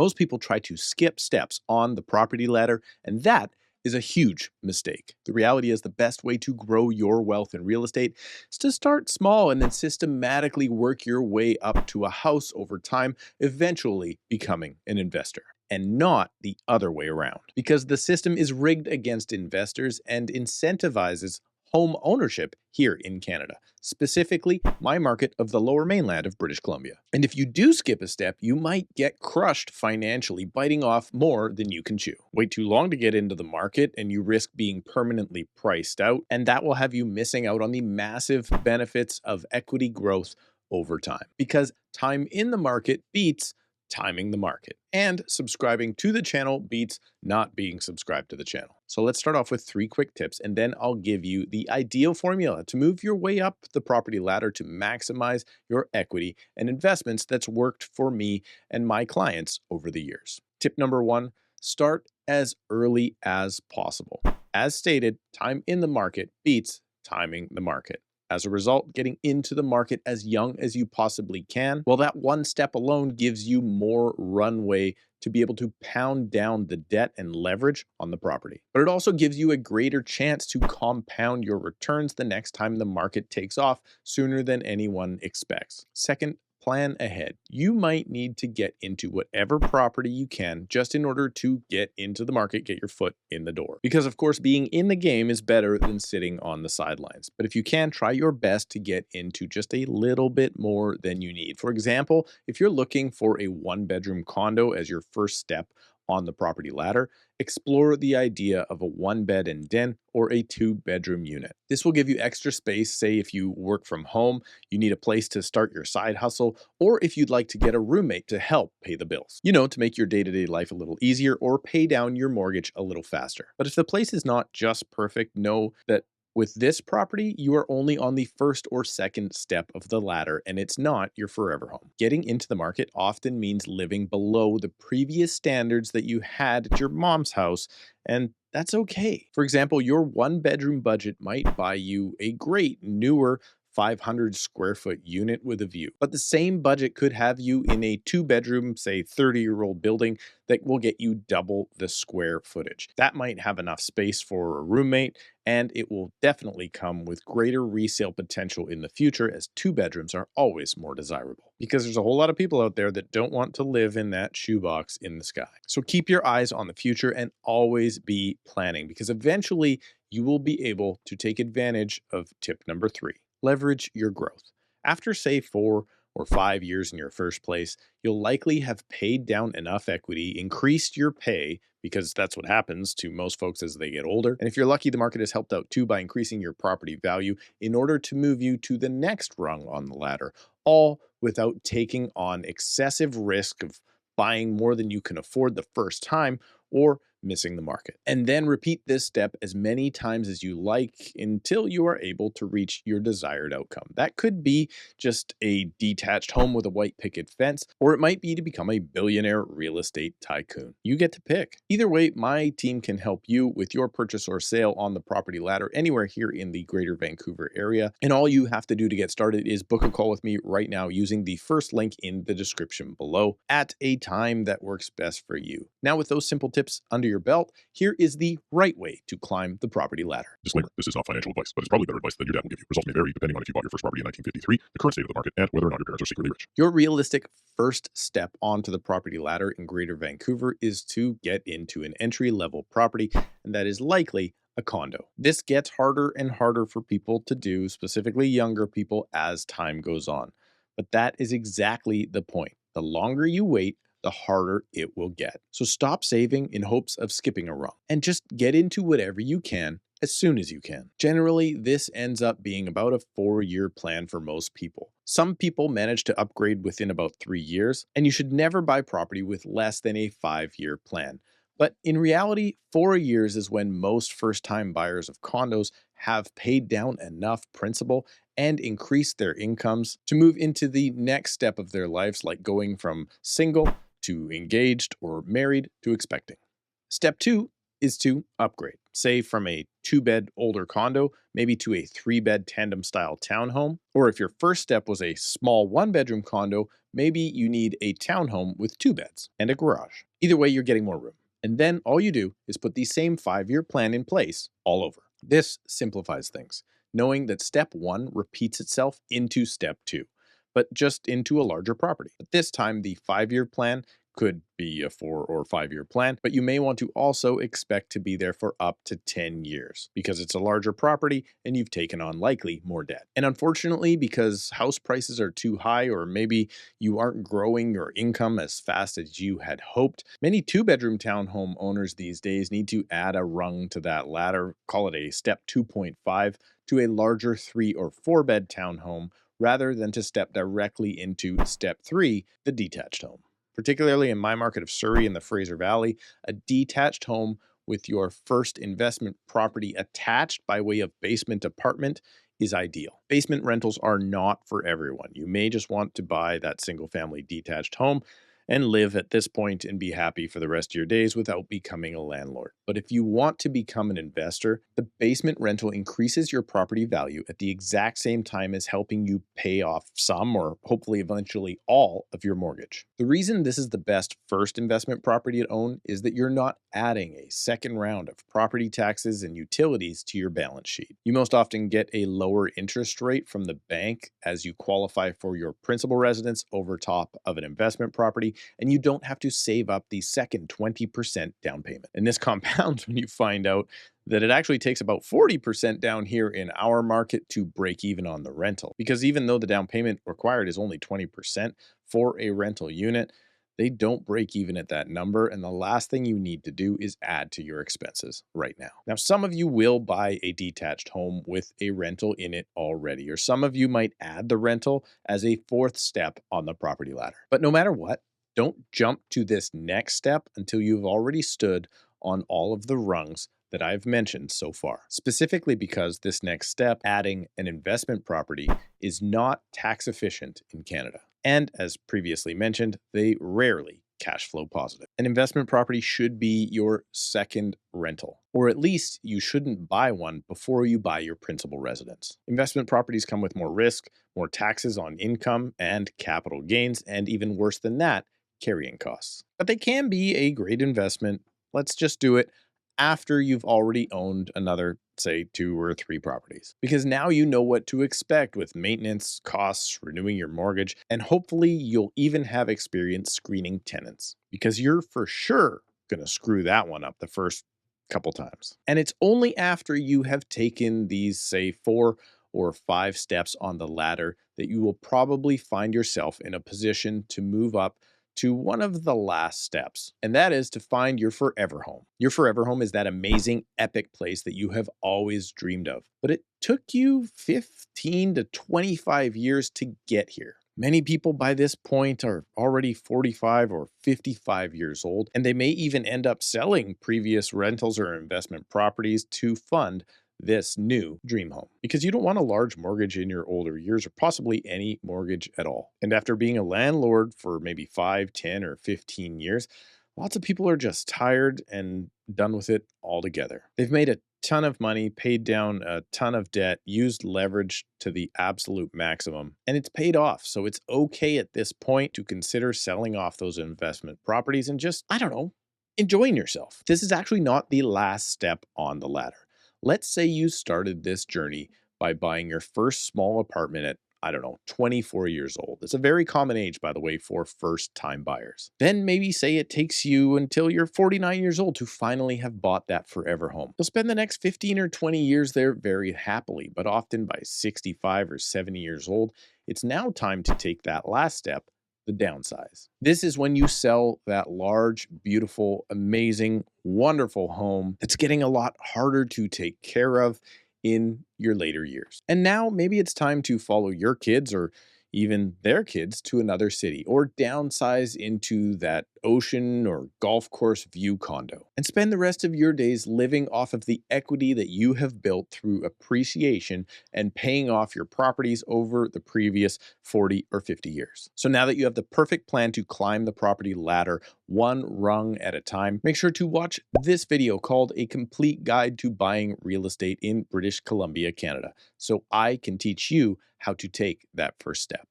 Most people try to skip steps on the property ladder, and that is a huge mistake. The reality is the best way to grow your wealth in real estate is to start small and then systematically work your way up to a house over time, eventually becoming an investor. And not the other way around, because the system is rigged against investors and incentivizes home ownership here in Canada, specifically my market of the lower mainland of British Columbia. And if you do skip a step, you might get crushed financially, biting off more than you can chew. Wait too long to get into the market and you risk being permanently priced out, and that will have you missing out on the massive benefits of equity growth over time. Because time in the market beats timing the market. And subscribing to the channel beats not being subscribed to the channel. So let's start off with 3 quick tips, and then I'll give you the ideal formula to move your way up the property ladder to maximize your equity and investments that's worked for me and my clients over the years. Tip number 1, start as early as possible. As stated, time in the market beats timing the market. As a result, getting into the market as young as you possibly can, well, that one step alone gives you more runway to be able to pound down the debt and leverage on the property. But it also gives you a greater chance to compound your returns the next time the market takes off sooner than anyone expects. Second, plan ahead. You might need to get into whatever property you can just in order to get into the market, get your foot in the door. Because of course, being in the game is better than sitting on the sidelines. But if you can, try your best to get into just a little bit more than you need. For example, if you're looking for a 1-bedroom condo as your first step on the property ladder, explore the idea of a 1-bed and den or a 2-bedroom unit. This will give you extra space, say if you work from home, you need a place to start your side hustle, or if you'd like to get a roommate to help pay the bills. You know, to make your day-to-day life a little easier or pay down your mortgage a little faster. But if the place is not just perfect, know that with this property, you are only on the first or second step of the ladder, and it's not your forever home. Getting into the market often means living below the previous standards that you had at your mom's house, and that's okay. For example, your 1-bedroom budget might buy you a great, newer, 500 square foot unit with a view. But the same budget could have you in a 2-bedroom, say 30-year-old building that will get you double the square footage. That might have enough space for a roommate, and it will definitely come with greater resale potential in the future, as 2 bedrooms are always more desirable. Because there's a whole lot of people out there that don't want to live in that shoebox in the sky. So keep your eyes on the future and always be planning, because eventually you will be able to take advantage of tip number 3. Leverage your growth. After, say, 4 or 5 years in your first place, you'll likely have paid down enough equity, increased your pay, because that's what happens to most folks as they get older. And if you're lucky, the market has helped out too by increasing your property value in order to move you to the next rung on the ladder, all without taking on excessive risk of buying more than you can afford the first time or missing the market. And then repeat this step as many times as you like until you are able to reach your desired outcome. That could be just a detached home with a white picket fence, or it might be to become a billionaire real estate tycoon. You get to pick. Either way, my team can help you with your purchase or sale on the property ladder anywhere here in the Greater Vancouver area. And all you have to do to get started is book a call with me right now using the first link in the description below at a time that works best for you. Now, with those simple tips under your belt, here is the right way to climb the property ladder. Disclaimer, this is not financial advice, but it's probably better advice than your dad will give you. Results may vary depending on if you bought your first property in 1953, the current state of the market, and whether or not your parents are secretly rich. Your realistic first step onto the property ladder in Greater Vancouver is to get into an entry-level property, and that is likely a condo. This gets harder and harder for people to do, specifically younger people, as time goes on. But that is exactly the point. The longer you wait, the harder it will get. So stop saving in hopes of skipping a rung and just get into whatever you can as soon as you can. Generally, this ends up being about a 4-year plan for most people. Some people manage to upgrade within about 3 years, and you should never buy property with less than a 5-year plan. But in reality, 4 years is when most first-time buyers of condos have paid down enough principal and increased their incomes to move into the next step of their lives, like going from single to engaged or married to expecting. Step 2 is to upgrade, say from a 2-bed older condo, maybe to a 3-bed tandem style townhome. Or if your first step was a small 1-bedroom condo, maybe you need a townhome with 2 beds and a garage. Either way, you're getting more room. And then all you do is put the same 5-year plan in place all over. This simplifies things, knowing that step 1 repeats itself into step 2, but just into a larger property. But this time, the 5-year plan could be a 4 or 5-year plan, but you may want to also expect to be there for up to 10 years because it's a larger property and you've taken on likely more debt. And unfortunately, because house prices are too high, or maybe you aren't growing your income as fast as you had hoped, many 2-bedroom townhome owners these days need to add a rung to that ladder, call it a step 2.5, to a larger 3 or 4-bed townhome rather than to step directly into step 3, the detached home. Particularly in my market of Surrey and the Fraser Valley, a detached home with your first investment property attached by way of basement apartment is ideal. Basement rentals are not for everyone. You may just want to buy that single family detached home and live at this point and be happy for the rest of your days without becoming a landlord. But if you want to become an investor, the basement rental increases your property value at the exact same time as helping you pay off some, or hopefully eventually all, of your mortgage. The reason this is the best first investment property to own is that you're not adding a second round of property taxes and utilities to your balance sheet. You most often get a lower interest rate from the bank as you qualify for your principal residence over top of an investment property, and you don't have to save up the second 20% down payment. And this compounds when you find out that it actually takes about 40% down here in our market to break even on the rental. Because even though the down payment required is only 20% for a rental unit, they don't break even at that number, and the last thing you need to do is add to your expenses right now. Now, some of you will buy a detached home with a rental in it already, or some of you might add the rental as a 4th step on the property ladder. But no matter what, don't jump to this next step until you've already stood on all of the rungs that I've mentioned so far, specifically because this next step, adding an investment property, is not tax efficient in Canada. And as previously mentioned, they rarely cash flow positive. An investment property should be your second rental, or at least you shouldn't buy one before you buy your principal residence. Investment properties come with more risk, more taxes on income and capital gains, and even worse than that, carrying costs. But they can be a great investment. Let's just do it after you've already owned another, say, 2 or 3 properties. Because now you know what to expect with maintenance, costs, renewing your mortgage, and hopefully you'll even have experience screening tenants. Because you're for sure going to screw that one up the first couple times. And it's only after you have taken these, say, 4 or 5 steps on the ladder that you will probably find yourself in a position to move up to one of the last steps, and that is to find your forever home. Your forever home is that amazing, epic place that you have always dreamed of, but it took you 15 to 25 years to get here. Many people by this point are already 45 or 55 years old, and they may even end up selling previous rentals or investment properties to fund this new dream home, because you don't want a large mortgage in your older years, or possibly any mortgage at all. And after being a landlord for maybe 5, 10, or 15 years, lots of people are just tired and done with it altogether. They've made a ton of money, paid down a ton of debt, used leverage to the absolute maximum, and it's paid off. So it's okay at this point to consider selling off those investment properties and just, I don't know, enjoying yourself. This is actually not the last step on the ladder. Let's say you started this journey by buying your first small apartment at, I don't know, 24 years old. It's a very common age, by the way, for first-time buyers. Then maybe say it takes you until you're 49 years old to finally have bought that forever home. You'll spend the next 15 or 20 years there very happily, but often by 65 or 70 years old, it's now time to take that last step, the downsize. This is when you sell that large, beautiful, amazing, wonderful home that's getting a lot harder to take care of in your later years. And now maybe it's time to follow your kids or even their kids to another city, or downsize into that ocean or golf course view condo, and spend the rest of your days living off of the equity that you have built through appreciation and paying off your properties over the previous 40 or 50 years. So now that you have the perfect plan to climb the property ladder one rung at a time, make sure to watch this video called A Complete Guide to Buying Real Estate in British Columbia, Canada, so I can teach you how to take that first step.